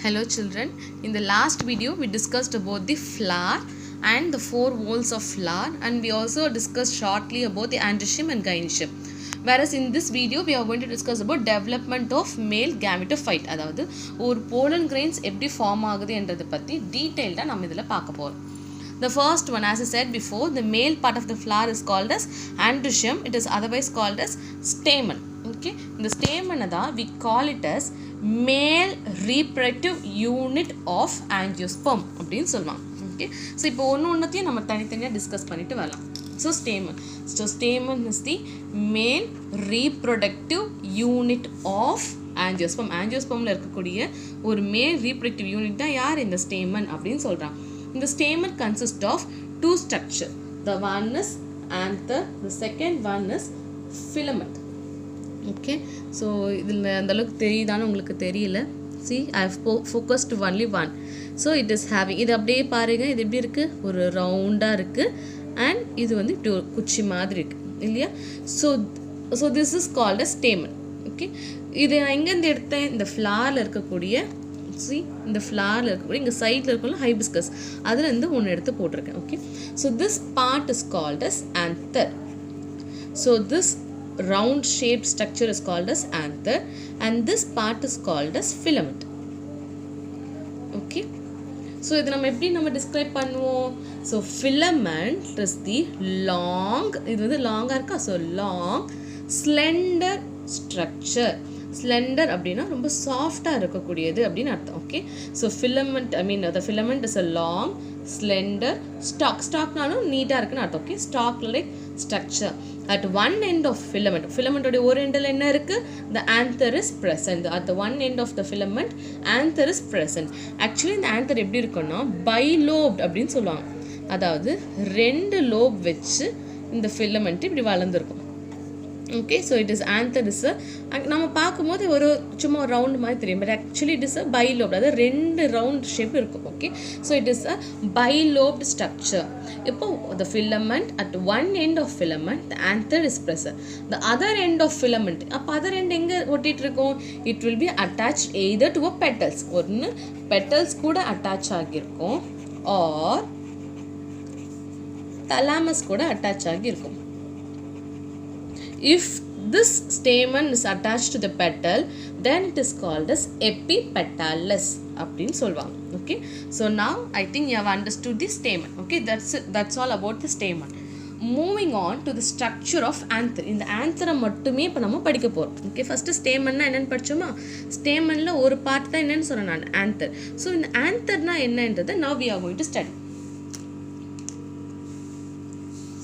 Hello children, in the last video we discussed about the flower and the four walls of flower, and we also discussed shortly about the androecium and gynoecium. Whereas in this video we are going to discuss about development of male gametophyte, அதாவது ஒரு pollen grains எப்படி form ஆகுது என்றதை பற்றி டீட்டெயில்டாக நம்ம இதில் பார்க்க போகிறோம். The first one, as I said before, the male part of the flower is called as androecium. It is otherwise called as stamen. Okay, இந்த stamen தான் we call it as male reproductive unit of angiosperm அப்படின்னு சொல்லுவாங்க. Okay, so இப்போ ஒன்றுத்தையும் நம்ம தனித்தனியாக discuss பண்ணிட்டு வரலாம். So stamen is the male reproductive unit of angiosperm. angiospermல இருக்கக்கூடிய ஒரு male reproductive unit தான் யார் இந்த stamen அப்படின்னு சொல்கிறாங்க. The stamen consists of two structures. The one is anther, the second one is filament. Okay, so இதில் அந்த அளவுக்கு தெரியுதான்னு உங்களுக்கு தெரியல. See, I have focused only one. So it is having, இது அப்படியே பாருங்க, இது எப்படி இருக்குது, ஒரு ரவுண்டாக இருக்குது, அண்ட் இது வந்து இப்படி ஒரு குச்சி மாதிரி இருக்குது இல்லையா. So this is called a stamen. Okay, இது நான் எங்கேருந்து எடுத்தேன், இந்த ஃப்ளாரில் இருக்கக்கூடிய இந்த ஃப்ளாரில் இருக்கக்கூடிய இங்கே சைடில் இருக்கக்கூடிய ஹைபிஸ்கஸ் அதுலேருந்து ஒன்று எடுத்து போட்டிருக்கேன். Okay, so this part is called as anther. So this round shaped structure is called as anther, and this part is called as filament. Okay, so இதை நம்ம எப்படி நம்ம describe பண்ணுவோம். So filament is the long, இது வந்து லாங்காக இருக்கா, so long slender structure. Slender அப்படின்னா ரொம்ப சாஃப்டாக இருக்கக்கூடியது அப்படின்னு அர்த்தம். Okay, so filament, the filament is a long slender ஸ்டாக்னாலும் நீட்டாக இருக்குன்னு அர்த்தம். Okay, stalk like structure. At one end of ஃபிலமெண்ட்டோடைய ஒரு எண்டில் என்ன இருக்குது, the anther is present. At the one end of the filament anther is present. Actually இந்த ஆந்தர் எப்படி இருக்குன்னா பைலோப்ட் அப்படின்னு சொல்லுவாங்க, அதாவது ரெண்டு லோப் வச்சு இந்த ஃபிலமெண்ட் இப்படி வளர்ந்துருக்கும். Okay, so it is anther is நம்ம பார்க்கும்போது ஒரு சும்மா ரவுண்ட் மாதிரி தெரியும், but actually it is a bilobed, அதாவது ரெண்டு ரவுண்ட் ஷேப் இருக்கும். Okay, so it is a bilobed structure. இப்போ the filament at one end of filament the anther is present, the other end of filament, அப்போ other end எங்கே ஒட்டிகிட்டு இருக்கும், it will be attached either to a petals, ஒன்று petals கூட attach ஆகியிருக்கும், or thalamus கூட attach ஆகியிருக்கும். If this stamen is attached to the petal, then it is called as epipetalous அப்படின்னு சொல்லுவாங்க. Okay, so now I think you have understood the stamen. Okay, that's all about the stamen. Moving on to the structure of anther. இந்த ஆந்தரை மட்டுமே இப்போ நம்ம படிக்க போகிறோம். Okay, first ஸ்டேமன்னா என்னென்னு படித்தோமா, ஸ்டேமனில் ஒரு பார்ட் தான் என்னென்னு சொன்னேன் நான், ஆந்தர். ஸோ இந்த ஆந்தர்னா என்னன்றதை now we are going to study.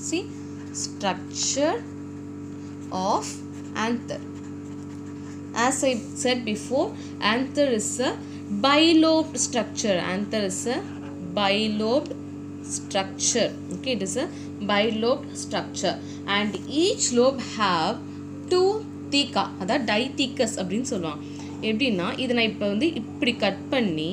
See, structure of anther. As I said before, anther is a bilobed structure. Anther is a bilobed structure. Okay, it is a bilobed structure, and each lobe have two theca, அதாவது டைதீக்கஸ் அப்படின்னு சொல்லுவாங்க. எப்படின்னா இதை நான் இப்போ வந்து இப்படி cut பண்ணி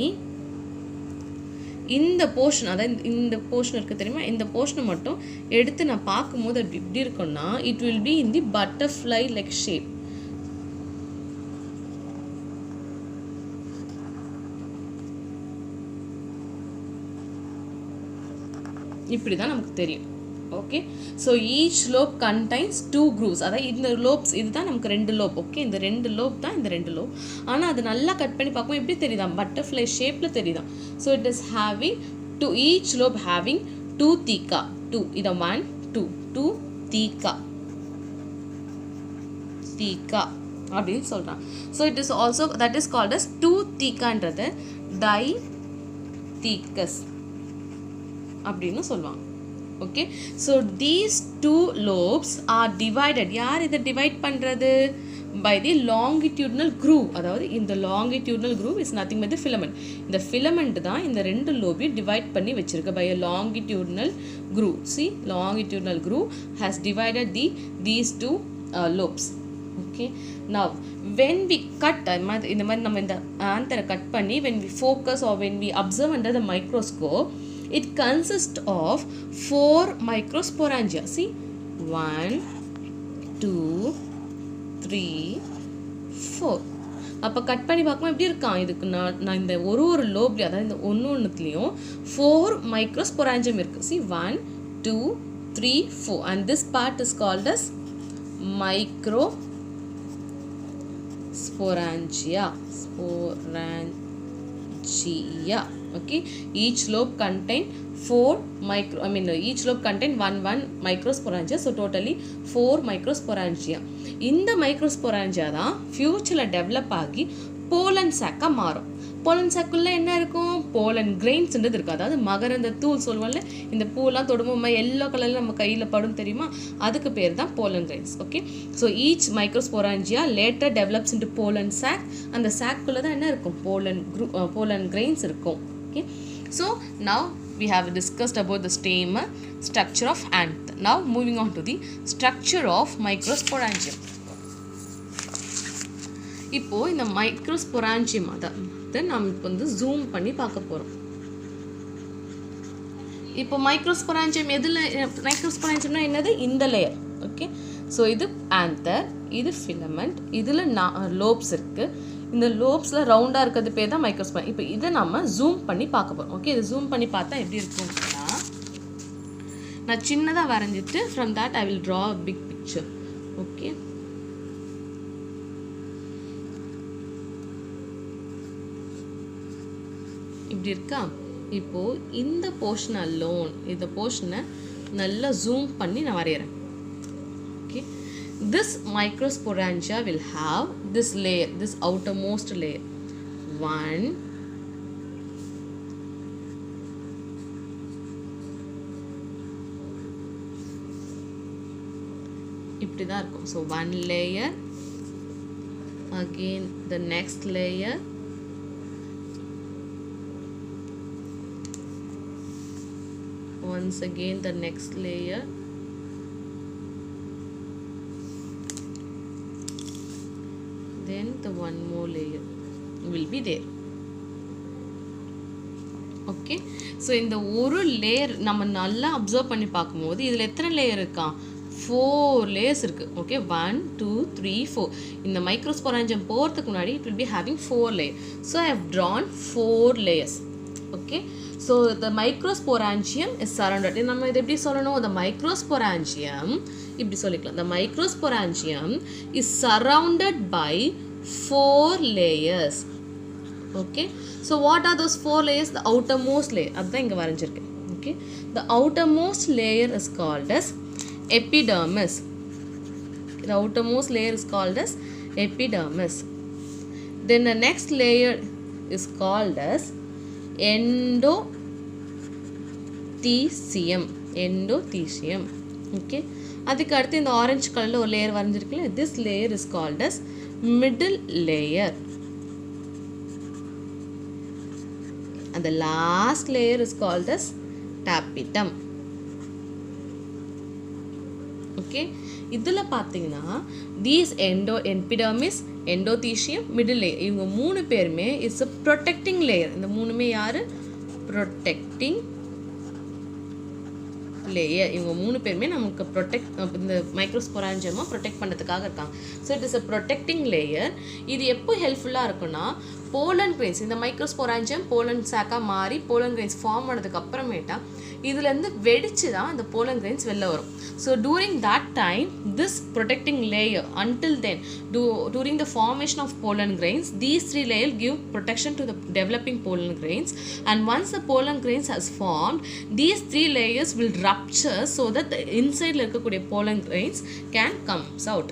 இந்த போர்ஷன், அதாவது இந்த போர்ஷன் இருக்குது தெரியுமா, இந்த போர்ஷனை மட்டும் எடுத்து நான் பார்க்கும்போது அது எப்படி இருக்குன்னா, it will be in the butterfly like shape. இப்படி தான் நமக்கு தெரியும். Okay, so each lobe contains two grooves, அதாவது இந்த லோப்ஸ் இதுதான் நமக்கு ரெண்டு லோப். ஓகே, இந்த ரெண்டு லோப் தான் இந்த ரெண்டு லோப், ஆனால் அது நல்லா கட் பண்ணி பார்க்கும்போது எப்படி தெரியுதான், பட்டர்ஃப்ளை ஷேப்பில் தெரியுதான். So it is having two, each lobe having two theca, two, இதை 1 2 தீக்கா அப்படின்னு சொல்கிறான். So it is also that is called as two தீக்கான்றது டைதீக்கஸ் அப்படின்னு சொல்லுவாங்க. Okay, so these two lobes are divided. யார் இதை டிவைட் பண்ணுறது, பை தி லாங்கிடியூட்னல் groove. அதாவது இந்த longitudinal groove is nothing but the filament. இந்த ஃபிலமெண்ட் தான் இந்த ரெண்டு லோபையும் டிவைட் பண்ணி வச்சிருக்கு by a longitudinal groove. See, longitudinal groove has divided these two lobes. Okay, now when we cut, இந்த மாதிரி நம்ம இந்த ஆந்தரை கட் பண்ணி when we focus or when we observe under the microscope, it consists of 4 microsporangia. See, 1 2 3 4. அப்போ cut பண்ணி பார்க்கும்போது எப்படி இருக்கான், இதுக்கு நான் இந்த ஒரு லோப்லேயும் அதாவது இந்த ஒன்றுத்துலேயும் 4 மைக்ரோஸ்பொராஞ்சியம் இருக்குது. see 1 2 3 4 and this part is called as microsporangia. Okay, each lobe contain 4 each lobe contain one microsporangia, so totally 4 microsporangia. இந்த மைக்ரோஸ்பொராஞ்சியா தான் ஃபியூச்சரில் டெவலப் ஆகி போலன் சாக்காக மாறும். போலன் சாக்குள்ளே என்ன இருக்கும், போலன் கிரெயின்ஸ்ன்றது இருக்குது. அதாவது மகரந்த தூள் சொல்லுவோம்ல, இந்த பூலாம் தொடும்போது எல்லோ கலரில் நம்ம கையில் படும் தெரியுமா, அதுக்கு பேர் தான் pollen grains. Okay, so each microsporangia later develops into pollen sac. அந்த சாக்குள்ளே தான் என்ன இருக்கும், போலன் கிரெயின்ஸ் இருக்கும். Okay, so now we have discussed about the stem structure of anther. Now moving on to the structure of microsporangium. இப்போ இந்த microsporangium அதை நம்ம இப்போ வந்து ஜூம் பண்ணி பார்க்க போகிறோம். இப்போ மைக்ரோஸ்பொராஞ்சியம் மைக்ரோஸ்பொராஞ்சியம்னா என்னது, இந்த லேயர். ஓகே, ஸோ இது ஆந்தர், இது ஃபிலமெண்ட், இதில் லோப்ஸ் இருக்குது. இந்த லோப்ஸில் ரவுண்டாக இருக்கிறது பேர் தான் மைக்ரோஸ்பொராஞ்சியம். இப்போ இதை நம்ம ஜூம் பண்ணி பார்க்க போகிறோம். ஓகே, இது ஜூம் பண்ணி பார்த்தா எப்படி இருக்கும்னா, நான் சின்னதாக வரைஞ்சிட்டு from that I will draw a big picture. Okay, இப்படி இருக்கா. இப்போது இந்த போர்ஷன் அலோன், இந்த போர்ஷனை நல்லா ஜூம் பண்ணி நான் வரைகிறேன். Okay, this microsporangia will have this layer, this outermost layer. 1 இப்படி தான் இருக்கும். So 1 layer, again the next layer, once again the next layer, then the one more layer will be there. Okay, so இந்த ஒரு layer நம்ம நல்லா observe பண்ணி பார்க்கும்போது இதில் எத்தனை லேயர் இருக்கா, 4 லேயர்ஸ் இருக்குது. ஓகே, 1 2 3 4. இந்த மைக்ரோஸ்பொராஞ்சியம் போகிறதுக்கு முன்னாடி it will be having 4 layers. So I have drawn 4 layers. Okay, so the microsporangium is surrounded. நம்ம இது எப்படி சொல்லணும், the microsporangium இப்படி சொல்லிக்கலாம், the microsporangium is surrounded by 4 layers. Okay, so what are those 4 layers? The outermost layer, அதுதான் இங்கே வரைஞ்சிருக்கேன். Okay, the outermost layer is called as epidermis. The outermost layer is called as epidermis. Then the next layer is called as endothecium. Okay, அதுக்கு அடுத்து இந்த orange கலரில் ஒரு layer வரைஞ்சிருக்குல்ல, this layer is called as middle layer. And the last layer is called as tapetum. Okay, இதில் பார்த்தீங்கன்னா these epidermis, endothecium, middle layer, இவங்க 3 பேருமே it's a protecting layer. இந்த 3மே யாரு, protecting லேயர். இவங்க 3 பேருமே நமக்கு இந்த மைக்ரோஸ்பொராஞ்சியமாக ப்ரொடெக்ட் பண்ணுறதுக்காக இருக்காங்க. So it is a protecting layer. இது எப்போ ஹெல்ப்ஃபுல்லாக இருக்குன்னா, போலன் கிரெயின்ஸ், இந்த மைக்ரோஸ்பொராஞ்சியம் போலன் சாக்காக மாறி போலன் கிரெயின்ஸ் ஃபார்ம் ஆனதுக்கு அப்புறமேட்டா இதுலேருந்து வெடிச்சு தான் இந்த போலன் கிரெயின்ஸ் வெளில வரும். So touring that time this protecting layer until then during the formation of pollen grains, these 3 layers give protection to the developing pollen grains, and once the pollen grains has formed, these 3 layers will rupture so that the inside இருக்கக்கூடிய pollen grains can comes out.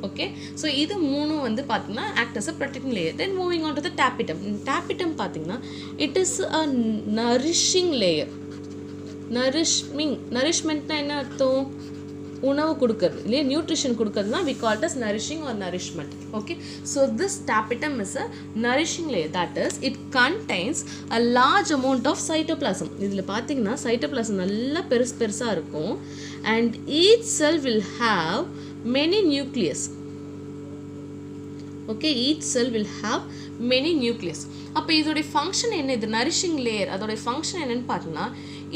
Okay, so இது 3 வந்து பார்த்தீங்கன்னா act as a protecting layer. Then moving on to the tapetum. Tapetum பார்த்தீங்கன்னா it is a nourishing layer. nourishmentனா என்ன அர்த்தம், உணவு கொடுக்கிறது இல்லையா, நியூட்ரிஷன் கொடுக்கிறது தான் we call it as nourishing or nourishment. Okay, so this tapetum is a nourishing layer, that is it contains a large amount of cytoplasm. இதில் பார்த்தீங்கன்னா cytoplasm நல்லா பெருசாக இருக்கும், and each cell will have many nucleus. Okay, each cell will have many nucleus. அப்போ இதோடைய function என்ன, இது nourishing layer, அதோடைய ஃபங்க்ஷன் என்னன்னு பார்த்தீங்கன்னா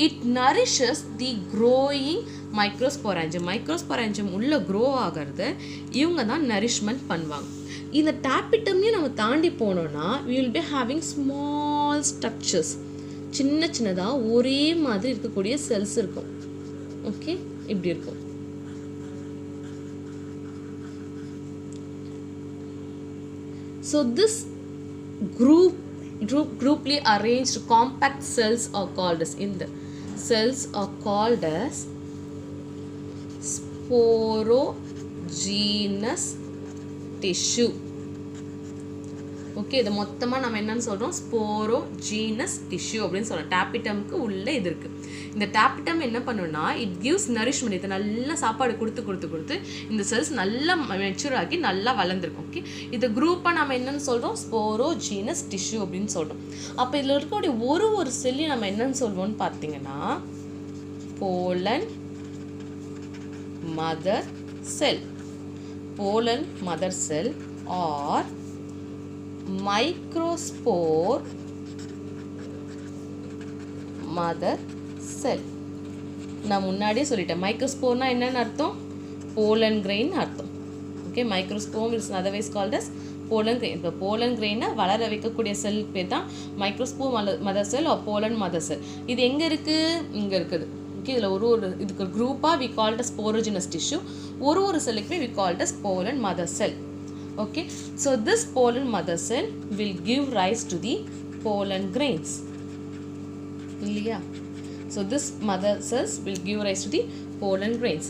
it nourishes the growing microsporangium. Microsporangium உள்ள க்ரோ ஆகிறது இவங்க தான் நரிஷ்மெண்ட் பண்ணுவாங்க. இந்த டாபிட்டம்னே நம்ம தாண்டி போனோம்னா we will be having small structures. சின்ன சின்னதாக ஒரே மாதிரி இருக்கக்கூடிய செல்ஸ் இருக்கும். ஓகே, இப்படி இருக்கும். So this grouply arranged compact cells are called as sporogenous tissue. Okay, இதை மொத்தமாக நம்ம என்னன்னு சொல்கிறோம், ஸ்போரோஜீனஸ் டிஷ்யூ அப்படின்னு சொல்கிறோம். டாபிட்டம்க்கு உள்ளே இது இருக்குது. இந்த டாபிட்டம் என்ன பண்ணுன்னா, இட் கிவ்ஸ் நரிஷ்மெண்ட். இது நல்லா சாப்பாடு கொடுத்து இந்த செல்ஸ் நல்லா மெச்சூர் ஆகி நல்லா வளர்ந்துருக்கும். ஓகே, இது குரூப்பாக நம்ம என்னன்னு சொல்கிறோம், ஸ்போரோஜீனஸ் டிஷ்யூ அப்படின்னு சொல்கிறோம். அப்போ இதில் இருக்கக்கூடிய ஒரு செல்லையும் நம்ம என்னன்னு சொல்வோம்னு பார்த்தீங்கன்னா, pollen mother cell. Pollen mother cell are microspore mother cell. நான் முன்னாடியே சொல்லிட்டேன், மைக்ரோஸ்போர்னா என்னன்னு அர்த்தம், போலன் கிரெயின் அர்த்தம். Okay, microspore is otherwise called as pollen grain. இப்போ போலன் கிரெயினை வளர வைக்கக்கூடிய செல் பேர் தான் microspore mother cell are pollen mother cell. இது எங்கே இருக்குது, இங்கே இருக்குது. ஓகே, இதில் ஒரு இதுக்கு குரூப்பாக we called as sporogenous tissue. ஒரு செல்லுக்குமே we called as pollen mother cell. Okay, so this pollen mother cell will give rise to the pollen grains. Yeah. So this mother cells will give rise to the pollen grains,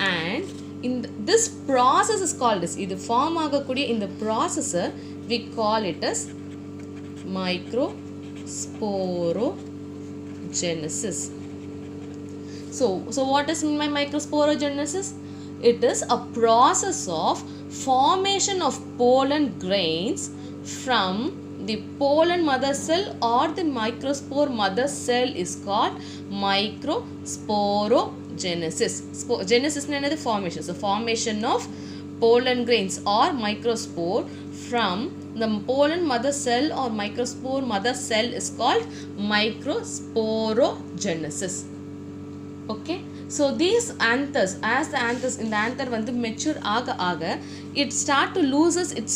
and this process is called as, இது form ஆகக்கூடிய இந்த processor we call it as microsporogenesis. So what is my microsporogenesis? It is a process of formation of pollen grains from the pollen mother cell or the microspore mother cell is called microsporogenesis. Genesis is the formation. So formation of pollen grains or microspore from the pollen mother cell or microspore mother cell is called microsporogenesis. Okay, so these anthers, as the anthers in the anther வந்து mature ஆக it start to loses its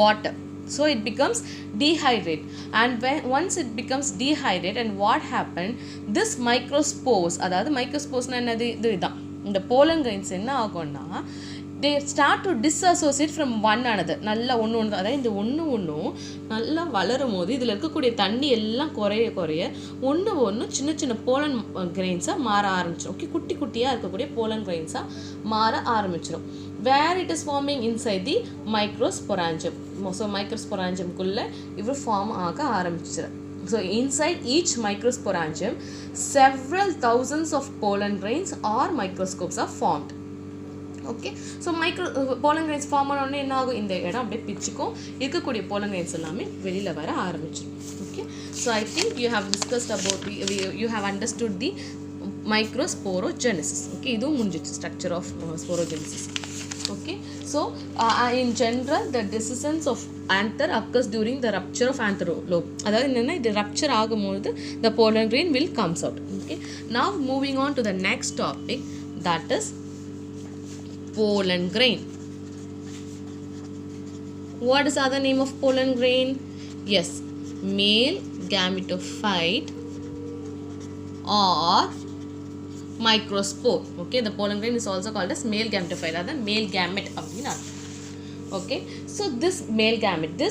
water, so it becomes dehydrate, and once it becomes dehydrate, and what happened, this microspores, அதாவது microsporesனா என்னது, இதுதான் இந்த pollen grains என்ன ஆகும்னா, they start to disassociate from one another. நல்லா ஒன்று அதாவது இந்த ஒன்று நல்லா வளரும் போது இதில் இருக்கக்கூடிய தண்ணி எல்லாம் குறைய ஒன்று சின்ன போலன் கிரெயின்ஸாக மாற ஆரம்பிச்சிடும். ஓகே, குட்டியாக இருக்கக்கூடிய போலன் கிரெயின்ஸாக மாற ஆரம்பிச்சிடும். Where it is forming inside the microsporangium. So மைக்ரோஸ்பொராஞ்சியம்குள்ளே இவர் ஃபார்ம் ஆக ஆரம்பிச்சிடும். So inside each microsporangium several thousands of pollen grains or microscopes are formed. Okay, so pollen grains form ஆனோடனே என்ன ஆகும், இந்த இடம் அப்படியே பிச்சுக்கும், இருக்கக்கூடிய pollen grains எல்லாமே வெளியில் வர ஆரம்பிச்சிடும். Okay, so I think you have discussed about you have understood the microsporogenesis. Okay, இதுவும் முடிஞ்சிச்சு, structure of sporogenesis. Okay, so in general the dehiscence of anther occurs during the rupture of anther lobe. அதாவது என்னன்னா, இது rupture ஆகும்போது the pollen grain will comes out. Okay, now moving on to the next topic, that is pollen grain. What is the other name of pollen grain? Yes, male gametophyte or microspore. Okay, the pollen grain is also called as male gametophyte, or the male gamete அப்படினா. Okay, so this male gamete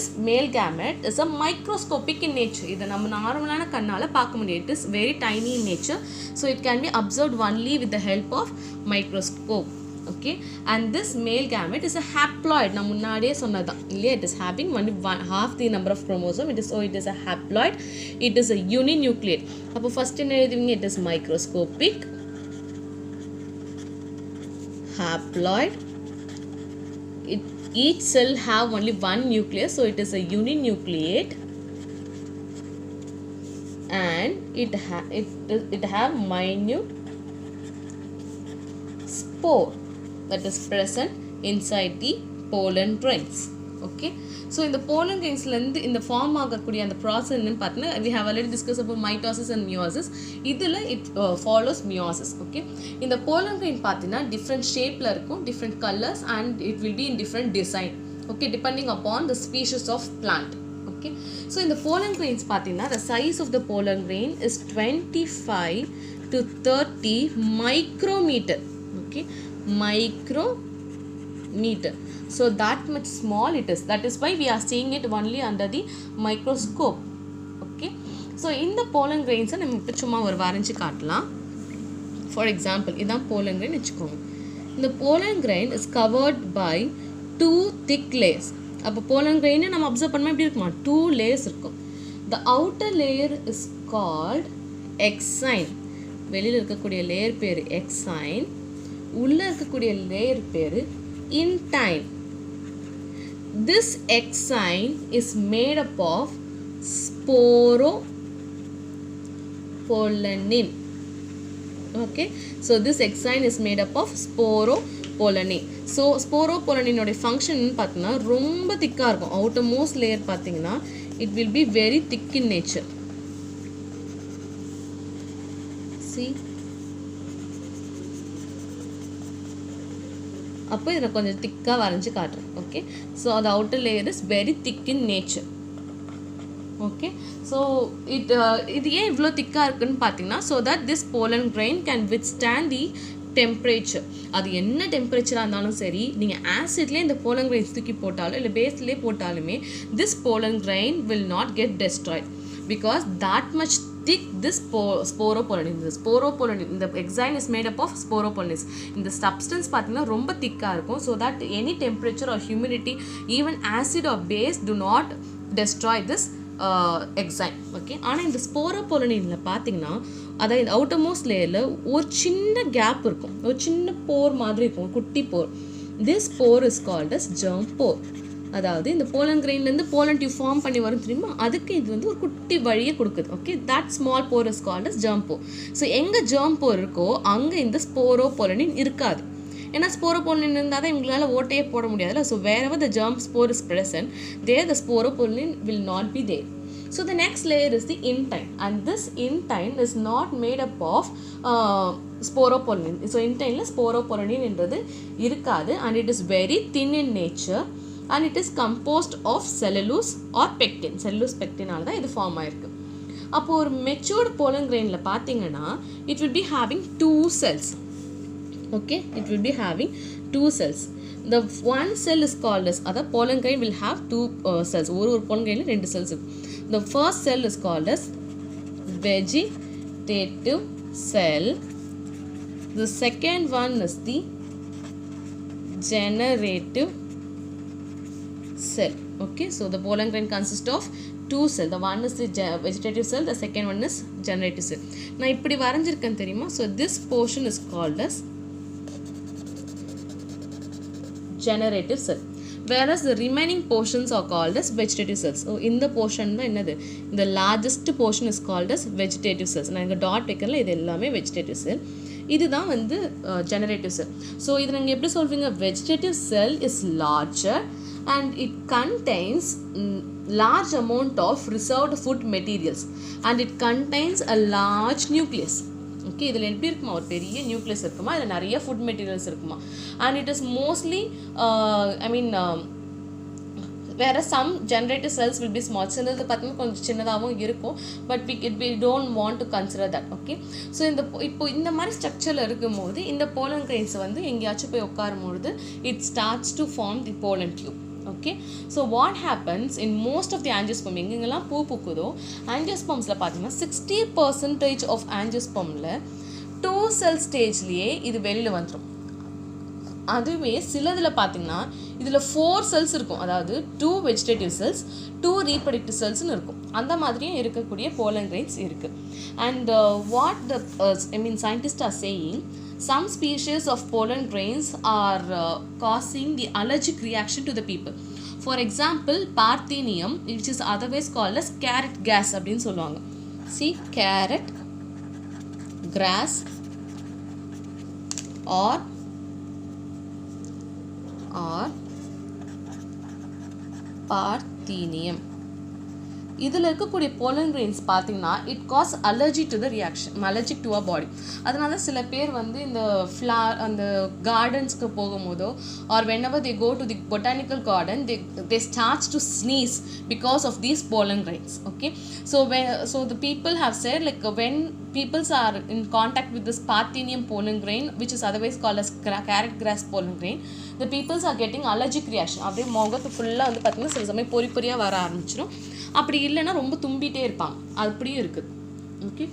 is a microscopic in nature. இது நம்ம நார்மலான கண்ணால பார்க்க முடியாது. It is very tiny in nature, so it can be observed only with the help of microscope. Okay, and this male gamete is a haploid. நான் முன்னாடியே சொன்னதான் இல்லையா, it is having only half the number of chromosome. It is a haploid. It is a uninucleate. அப்போ first என்ன எழுதுவீங்க, it is microscopic haploid. Each cell have only one nucleus, so it is a uninucleate, and it have minute spore that is present inside the pollen grains. Okay, so in the pollen grains in the form ஆகக்கூடிய அந்த process என்னன்னு பார்த்தீங்கன்னா, we have already discussed about mitosis and meiosis. இதில் it follows meiosis. Okay, இந்த pollen grain பார்த்தீங்கன்னா different shapeல இருக்கும், different colors, and it will be in different design. okay, depending upon the species of plant. Okay, so in the pollen grains pathina, the size of the pollen grain is 25 to 30 micrometer. Okay, micrometer. So that much small it is. That is why we are seeing it only under the microscope. Okay, so in the pollen grains நம்ம இப்ப சும்மா ஒரு வரைஞ்சு காட்டலாம். For example, இதான் pollen grain வெச்சுக்கோங்க. The pollen grain is covered by 2 thick layers. அப்ப pollen grain நம்ம அப்சர்வ் பண்ணா எப்படி இருக்குமா? 2 layers இருக்கும். The outer layer is called exine. வெளியில இருக்கக்கூடிய லேயர் பேரு exine. உள்ள இருக்கக்கூடிய லேயர் பேரு intine. This exine is made up of sporopollenin. Okay, so this exine is made up of sporopollenin. So sporopollenin oda function pathina romba thicka irukum. Outermost layer pathina it will be very thick in nature. See, அப்போ இத கொஞ்சம் திக்கா வரைஞ்சு காட்டுறேன். Okay, so the outer layer is very thick in nature. Okay, so இது ஏன் இவ்ளோ திக்கா இருக்குன்னு பாத்தீங்கன்னா so that this pollen grain can withstand the temperature. அது என்ன டெம்பரேச்சரா இருந்தாலும் சரி, நீங்க ஆசிட்ல இந்த pollen grains தூக்கி போட்டாலோ இல்ல பேஸ்லயே போட்டாலுமே this pollen grain will not get destroyed because that much thick this sporopollenin. The sporopollenin, the exine is made up of sporopollenin. இந்த substance பாத்தீங்கன்னா ரொம்ப திக்கா இருக்கும் so that any temperature or humidity, even acid or base do not destroy this exine. Okay, ஆனா இந்த sporopolleninல பாத்தீங்கன்னா அத இந்த outermost layerல ஒரு சின்ன கேப் இருக்கும், ஒரு சின்ன போர் மாதிரி இருக்கும், குட்டி போர். This pore is called as germ pore. அதாவது இந்த pollen grainல இருந்து pollen tube form பண்ணி வரும் தெரியுமா, அதுக்கு இது வந்து ஒரு குட்டி வழியை கொடுக்குது. Okay, that small pore is called as germ pore. So எங்க germ pore இருக்கோ அங்க இந்த sporopollenin இருக்காது. ஏன்னா sporopollenin இருந்தாதான் இவங்களால ஓட்டையே போட முடியாதுல. So wherever the germ spore is present, there the sporopollenin will not be there. So the next layer is the intine, and this intine is not made up of sporopollenin. So intine la sporopollenin என்றது இருக்காது, and it is very thin in nature, and it is composed of cellulose or pectin. Cellulose pectinனால தான் இது form ஆயிருக்கு. அப்போ ஒரு matured pollen grainல பாத்தீங்கன்னா it will be having 2 cells. Okay, it will be having 2 cells. The one cell is called as, other pollen grain will have 2 cells. ஒரு pollen grainல 2 cells இருக்கு. The first cell is called as vegetative cell. The second one is the generative cell. Okay, so the pollen grain consists of 2 cells. The one is the vegetative cell, the second one is generative cell. நான் இப்படி வரைஞ்சிருக்கேன் தெரியுமா? So this portion is called as generative cell, whereas the remaining portions are called as vegetative cells. So இந்த portion தான் என்னது, the largest portion is called as vegetative cells. நான் இங்க dot வைக்கிறேன், இது எல்லாமே vegetative cell. இதுதான் வந்து generative cell. So இது நீங்க எப்படி சொல்வீங்க? Vegetative cell is larger and it contains large amount of reserved food materials, and it contains a large nucleus. Okay, இதில் எப்படி இருக்குமா, ஒரு பெரிய நியூக்ளியஸ் இருக்குமா, இதில் நிறைய ஃபுட் மெட்டீரியல்ஸ் இருக்குமா, and it is mostly whereas some generative cells will be small. சின்னது பார்த்தீங்கன்னா கொஞ்சம் சின்னதாகவும் இருக்கும், but we don't want to consider that. Okay, so இப்போ இந்த மாதிரி ஸ்ட்ரக்சரில் இருக்கும்போது இந்த pollen grains வந்து எங்கேயாச்சும் போய் உட்காரும்போது it starts to form the pollen tube. Okay, so what happens in most of the angiosperm, எங்கெங்கெல்லாம் பூ பூக்குதோ angiospermsல பார்த்தீங்கன்னா 60% of angiospermல 2 cell stageலயே இது வெளியில வந்துடும். அதுவே சிலதுல பார்த்தீங்கன்னா இதில் 4 cells இருக்கும், அதாவது 2 vegetative cells 2 reproductive cellsனு இருக்கும். அந்த மாதிரியும் இருக்கக்கூடிய pollen grains இருக்கு. And what the scientists are saying, some species of pollen grains are causing the allergic reaction to the people. For example, Parthenium, which is otherwise called as carrot gas அப்படின்னு சொல்லுவாங்க. See, carrot grass or Parthenium. இதில் இருக்கக்கூடிய pollen grains பார்த்தீங்கன்னா it causes allergy to the reaction, allergic to our body. அதனால சில பேர் வந்து இந்த ஃப்ளார் அந்த கார்டன்ஸ்க்கு போகும்போதோ or whenever they go to the botanical garden they start to sneeze because of these pollen grains. Okay, so the people have said like when peoples are in contact with this Parthenium pollen grain, which is otherwise called as carrot grass pollen grain, the peoples are getting allergic reaction. அப்படியே முகத்து ஃபுல்லாக வந்து பார்த்தீங்கன்னா சில சமயம் பொறியாக வர ஆரம்பிச்சிடும். அப்படி இல்லைன்னா ரொம்ப தும்பிகிட்டே இருப்பாங்க, அப்படியும் இருக்குது. Okay,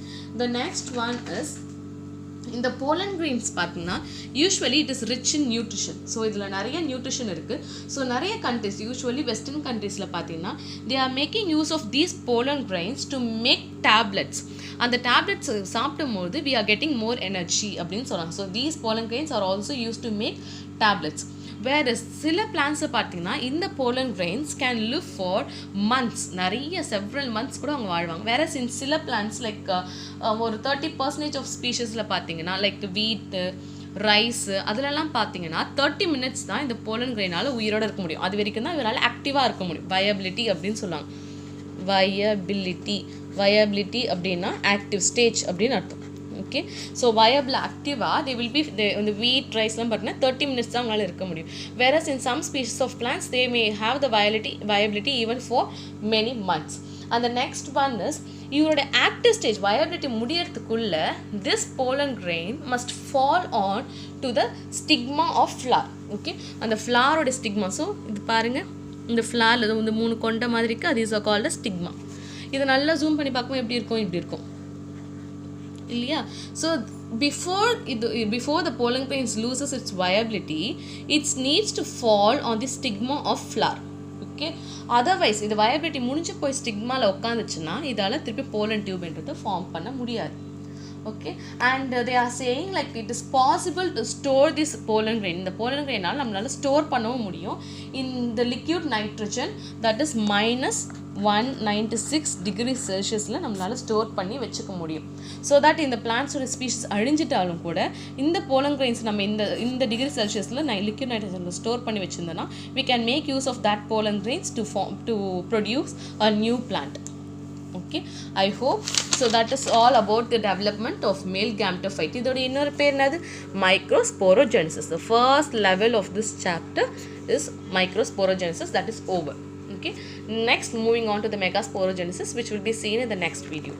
the next one is இந்த pollen grains பார்த்தீங்கன்னா usually it is rich in nutrition. So இதில் நிறைய நியூட்ரிஷன் இருக்குது. ஸோ நிறைய கண்ட்ரிஸ் யூஸ்வலி வெஸ்டர்ன் கண்ட்ரீஸில் பார்த்தீங்கன்னா they are making use of these pollen grains to make tablets. அந்த டேப்லெட்ஸ் சாப்பிடும் போது we are getting more energy அப்படின்னு சொல்கிறாங்க. So these pollen grains are also used to make tablets. வேறு சில பிளான்ஸை பார்த்தீங்கன்னா இந்த pollen grains can live for months, நிறைய several months கூட அவங்க வாழ்வாங்க. வேறு சில பிளான்ஸ் லைக் ஒரு 30% ஆஃப் ஸ்பீஷஸில் பார்த்தீங்கன்னா லைக் வீட்டு ரைஸு அதிலெல்லாம் பார்த்தீங்கன்னா 30 minutes தான் இந்த pollen grainனால் உயிரோடு இருக்க முடியும். அது வரைக்கும் தான் இவரால் ஆக்டிவாக இருக்க முடியும். வயபிலிட்டி அப்படின்னு சொல்லுவாங்க. வயபிலிட்டி அப்படின்னா ஆக்டிவ் ஸ்டேஜ் அப்படின்னு அர்த்தம். ஓகே, ஸோ வயபிள் ஆக்டிவாக தே வில் பி இந்த வீட் ரைஸ்லாம் பார்த்தீங்கன்னா 30 minutes தான் அவங்களால இருக்க முடியும். Whereas in some species of plants they may have the viability even for many months. அந்த நெக்ஸ்ட் ஒன் இஸ் இவரோட ஆக்டிவ் ஸ்டேஜ் வயபிலிட்டி முடியறதுக்குள்ள this pollen grain must fall on to the stigma of flower. Okay, அந்த ஃப்ளாரோட stigma. So இது பாருங்கள், இந்த ஃப்ளாரில் இந்த 3 கொண்ட மாதிரி இருக்குது, அது இஸ் கால்ட் ஸ்டிக்மா. இதை நல்லா ஜூம் பண்ணி பார்க்கும்போது எப்படி இருக்கும், இப்படி இருக்கும் இல்லையா? So before the pollen grains loses its viability, it needs to fall on the stigma of flower. Okay, otherwise இது viability முடிஞ்சு போய் ஸ்டிக்மாவில் உட்காந்துச்சுன்னா இதால் திருப்பி pollen tube ஃபார்ம் பண்ண முடியாது. Okay, and they are saying like it is possible to store this pollen grain. இந்த pollen grainனால் நம்மளால store பண்ணவும் முடியும் in the liquid nitrogen that is -196 degrees Celsiusல நம்மளால ஸ்டோர் பண்ணி வச்சுக்க முடியும். ஸோ தட் இந்த பிளான்ஸோட ஸ்பீஷஸ் அழிஞ்சிட்டாலும் கூட இந்த pollen grains நம்ம இந்த டிகிரி செல்சியஸில் லிக்விட் நைட்ரஜனில் ஸ்டோர் பண்ணி வச்சுருந்தோன்னா we can make use of that pollen grains to produce a new plant. Okay, I hope so. That is all about the development of male gametophyte. இதோட இன்னொரு பேர் என்னது? Microsporogenesis. The first level of this chapter is microsporogenesis, that is over. Okay, next moving on to the megasporogenesis, which will be seen in the next video.